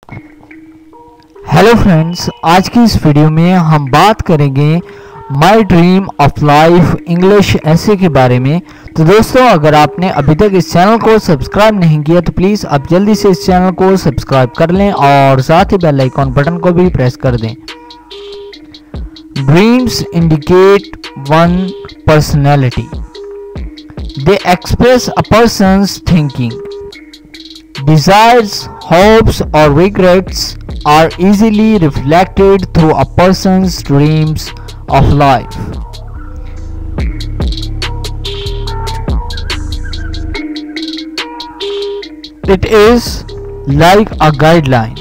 Hello friends, आज की इस वीडियो में हम बात करेंगे my dream of life English ऐसे के बारे में। तो दोस्तों, अगर आपने अभी तक इस चैनल को सब्सक्राइब नहीं किया तो प्लीज़ आप जल्दी से इस चैनल को सब्सक्राइब कर लें और साथ ही बेल आइकॉन बटन को भी प्रेस कर दें। Dreams indicate one personality. They express a persons thinking. Desires, hopes or regrets are easily reflected through a person's dreams of life. It is like a guideline.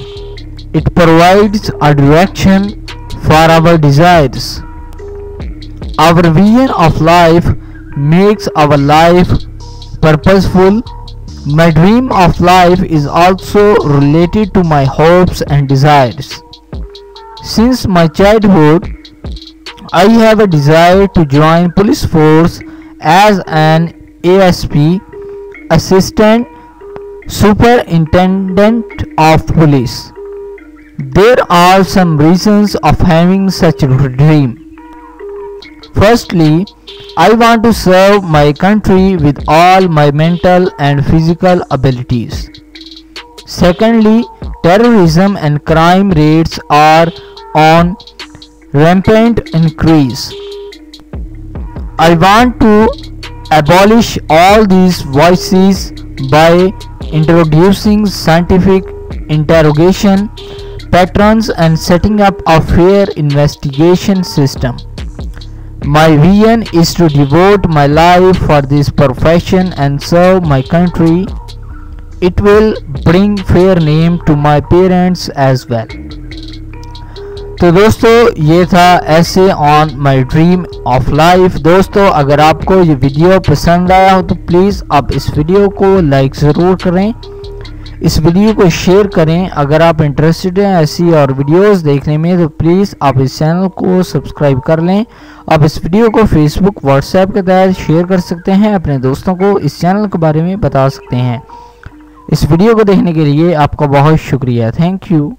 It provides a direction for our desires. Our vision of life makes our life purposeful. My dream of life is also related to my hopes and desires. Since my childhood, I have a desire to join police force as an ASP, Assistant Superintendent of Police. There are some reasons of having such a dream. Firstly, I want to serve my country with all my mental and physical abilities. Secondly, terrorism and crime rates are on rampant increase. I want to abolish all these voices by introducing scientific interrogation patterns and setting up a fair investigation system. My vision is to devote my life for this profession and serve my country. It will bring fair name to my parents as well. तो दोस्तों, ये था ऐसे on my dream of life. दोस्तों, अगर आपको ये video पसंद आया हो तो प्लीज़ आप इस वीडियो को लाइक ज़रूर करें, इस वीडियो को शेयर करें। अगर आप इंटरेस्टेड हैं ऐसी और वीडियोस देखने में तो प्लीज़ आप इस चैनल को सब्सक्राइब कर लें। आप इस वीडियो को फेसबुक, व्हाट्सएप के तहत शेयर कर सकते हैं, अपने दोस्तों को इस चैनल के बारे में बता सकते हैं। इस वीडियो को देखने के लिए आपका बहुत शुक्रिया। Thank you.